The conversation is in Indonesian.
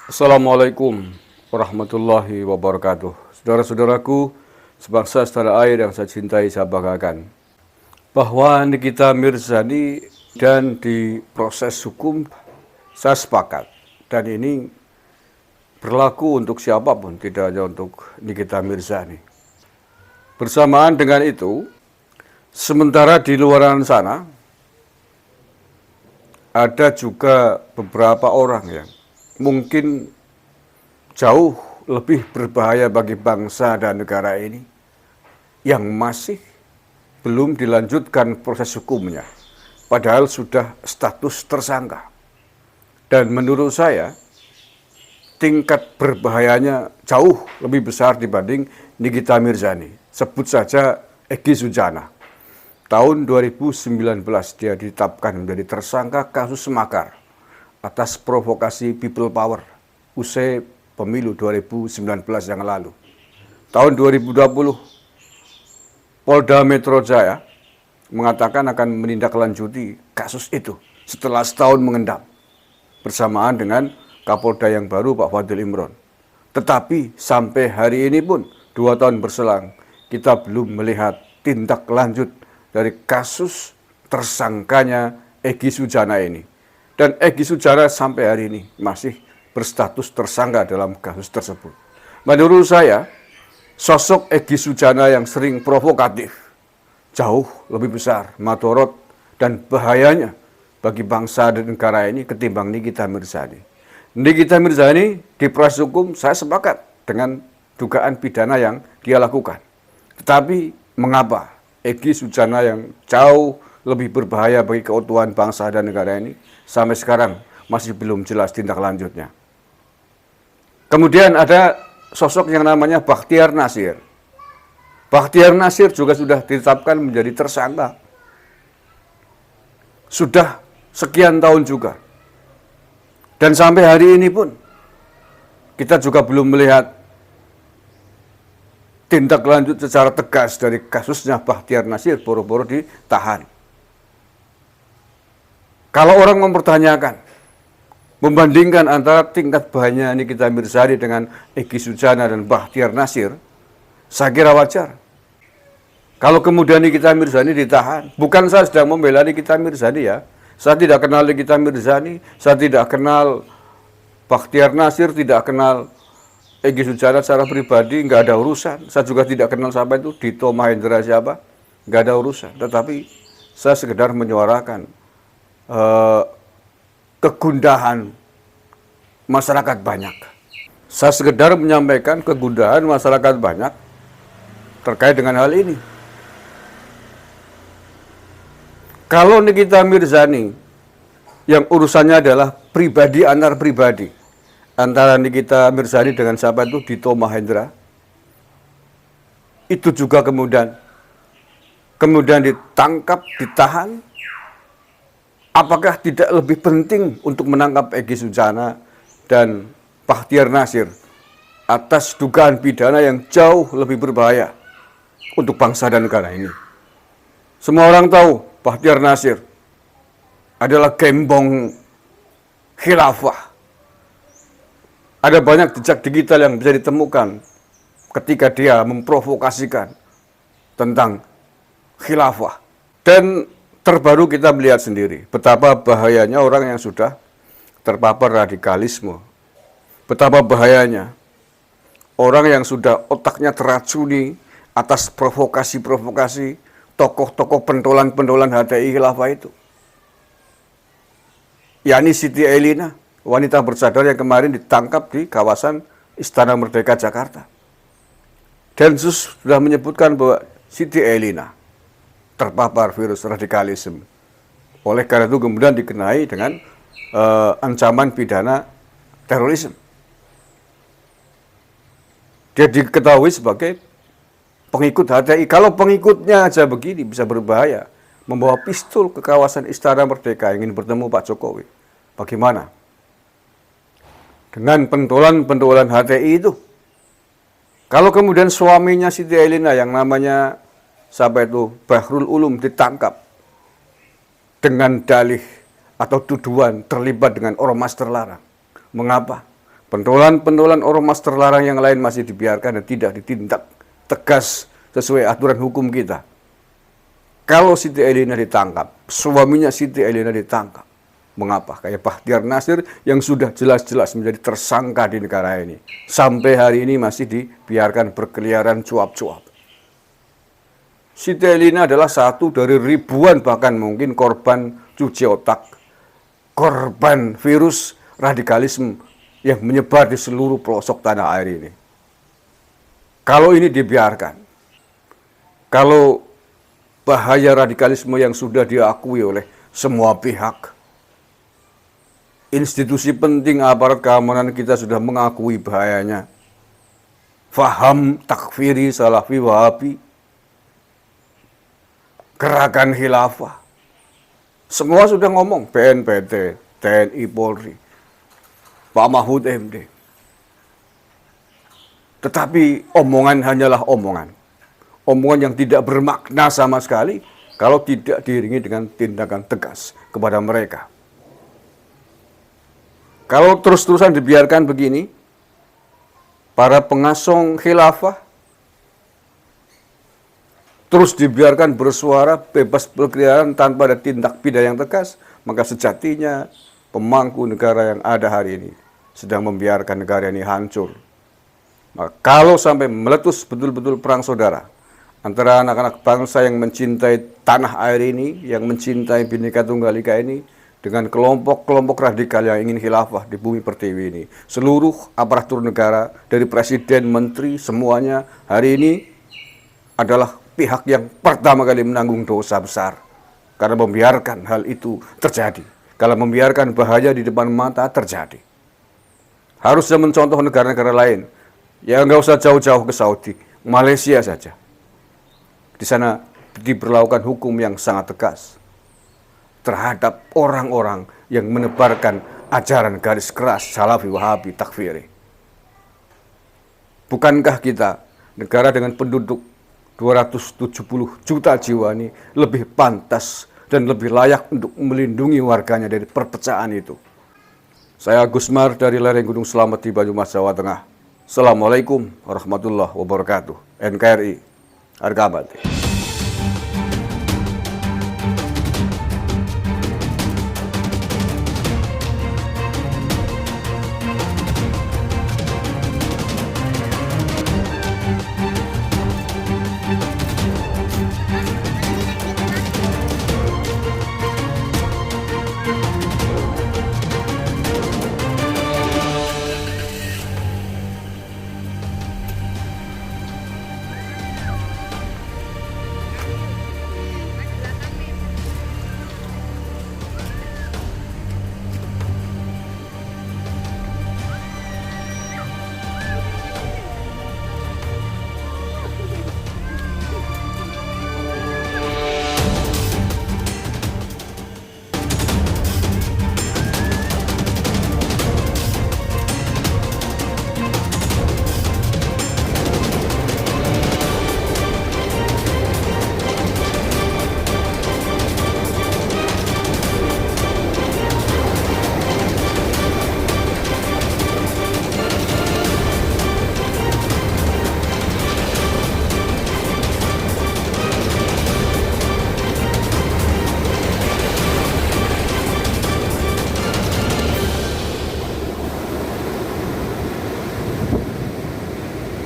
Assalamualaikum warahmatullahi wabarakatuh. Saudara-saudaraku, sebangsa setanah air yang saya cintai, saya banggakan, bahwa Nikita Mirzani dan di proses hukum saya sepakat. Dan ini berlaku untuk siapapun, tidak hanya untuk Nikita Mirzani. Bersamaan dengan itu, sementara di luar sana ada juga beberapa orang yang mungkin jauh lebih berbahaya bagi bangsa dan negara ini yang masih belum dilanjutkan proses hukumnya, padahal sudah status tersangka. Dan menurut saya, tingkat berbahayanya jauh lebih besar dibanding Nikita Mirzani. Sebut saja Egy Sujana. Tahun 2019 dia ditetapkan menjadi tersangka kasus makar atas provokasi people power usai pemilu 2019 yang lalu. Tahun 2020, Polda Metro Jaya mengatakan akan menindaklanjuti kasus itu setelah setahun mengendap bersamaan dengan Kapolda yang baru Pak Fadil Imron. Tetapi sampai hari ini pun 2 tahun berselang, kita belum melihat tindak lanjut dari kasus tersangkanya Egy Sujana ini. Dan Egy Sujana sampai hari ini masih berstatus tersangka dalam kasus tersebut. Menurut saya, sosok Egy Sujana yang sering provokatif jauh lebih besar madorot dan bahayanya bagi bangsa dan negara ini ketimbang Nikita Mirzani. Nikita Mirzani di proses hukum saya sepakat dengan dugaan pidana yang dia lakukan. Tetapi mengapa Egy Sujana yang jauh lebih berbahaya bagi keutuhan bangsa dan negara ini sampai sekarang masih belum jelas tindak lanjutnya. Kemudian ada sosok yang namanya Bakhtiar Nasir. Bakhtiar Nasir juga sudah ditetapkan menjadi tersangka. Sudah sekian tahun juga. Dan sampai hari ini pun kita juga belum melihat tindak lanjut secara tegas dari kasusnya Bakhtiar Nasir, boro-boro ditahan. Kalau orang mempertanyakan, membandingkan antara tingkat bahayanya Nikita Mirzani dengan Egy Sujana dan Bakhtiar Nasir, saya kira wajar. Kalau kemudian Nikita Mirzani ditahan, bukan saya sedang membela Nikita Mirzani ya. Saya tidak kenal Nikita Mirzani, saya tidak kenal Bakhtiar Nasir, tidak kenal Egy Sujana secara pribadi, nggak ada urusan. Saya juga tidak kenal siapa itu, Dito Mahendra siapa, nggak ada urusan. Tetapi saya sekedar menyuarakan kegundahan masyarakat banyak. Saya sekedar menyampaikan kegundahan masyarakat banyak terkait dengan hal ini. Kalau Nikita Mirzani yang urusannya adalah pribadi antar pribadi antara Nikita Mirzani dengan siapa itu Dito Mahendra, itu juga kemudian ditangkap, ditahan. Apakah tidak lebih penting untuk menangkap Egy Sujana dan Bakhtiar Nasir atas dugaan pidana yang jauh lebih berbahaya untuk bangsa dan negara ini? Semua orang tahu Bakhtiar Nasir adalah gembong khilafah. Ada banyak jejak digital yang bisa ditemukan ketika dia memprovokasikan tentang khilafah. Dan terbaru kita melihat sendiri betapa bahayanya orang yang sudah terpapar radikalisme. Betapa bahayanya orang yang sudah otaknya teracuni atas provokasi-provokasi tokoh-tokoh pentolan-pentolan HTI khilafah itu. yakni Siti Elina, wanita bercadar yang kemarin ditangkap di kawasan Istana Merdeka Jakarta. Densus sudah menyebutkan bahwa Siti Elina terpapar virus radikalisme. Oleh karena itu kemudian dikenai dengan ancaman pidana terorisme. Dia diketahui sebagai pengikut HTI. Kalau pengikutnya aja begini bisa berbahaya, membawa pistol ke kawasan Istana Merdeka ingin bertemu Pak Jokowi. Bagaimana? Dengan pentolan-pentolan HTI itu. Kalau kemudian suaminya Siti Elina yang namanya siapa itu Bahrul Ulum ditangkap dengan dalih atau tuduhan terlibat dengan ormas terlarang. Mengapa? Pentolan-pentolan ormas terlarang yang lain masih dibiarkan dan tidak ditindak tegas sesuai aturan hukum kita. Kalau Siti Elina ditangkap, suaminya Siti Elina ditangkap, mengapa? Kayak Bahtiar Nasir yang sudah jelas-jelas menjadi tersangka di negara ini, sampai hari ini masih dibiarkan berkeliaran cuap-cuap. Siti Elina adalah satu dari ribuan bahkan mungkin korban cuci otak, korban virus radikalisme yang menyebar di seluruh pelosok tanah air ini. Kalau ini dibiarkan, kalau bahaya radikalisme yang sudah diakui oleh semua pihak, institusi penting aparat keamanan kita sudah mengakui bahayanya, faham takfiri, salafi, wahabi, gerakan khilafah, semua sudah ngomong, BNPT, TNI, Polri, Pak Mahfud MD. Tetapi omongan hanyalah omongan. Omongan yang tidak bermakna sama sekali kalau tidak diiringi dengan tindakan tegas kepada mereka. Kalau terus-terusan dibiarkan begini, para pengasong khilafah terus dibiarkan bersuara bebas berkeliaran tanpa ada tindak pidana yang tegas, maka sejatinya pemangku negara yang ada hari ini sedang membiarkan negara ini hancur. Maka kalau sampai meletus betul-betul perang saudara antara anak-anak bangsa yang mencintai tanah air ini, yang mencintai Bhinneka Tunggal Ika ini, dengan kelompok-kelompok radikal yang ingin khilafah di bumi pertiwi ini. Seluruh aparatur negara, dari presiden, menteri, semuanya hari ini adalah pihak yang pertama kali menanggung dosa besar. Karena membiarkan hal itu terjadi. Kalau membiarkan bahaya di depan mata terjadi. Harusnya mencontoh negara-negara lain. Ya nggak usah jauh-jauh ke Saudi, Malaysia saja. Di sana diberlakukan hukum yang sangat tegas terhadap orang-orang yang menebarkan ajaran garis keras salafi, wahabi, takfiri. Bukankah kita, negara dengan penduduk 270 juta jiwa ini, lebih pantas dan lebih layak untuk melindungi warganya dari perpecahan itu? Saya Gusmar dari lereng Gunung Slamet di Banyumas, Jawa Tengah. Assalamualaikum warahmatullahi wabarakatuh. NKRI harga mati.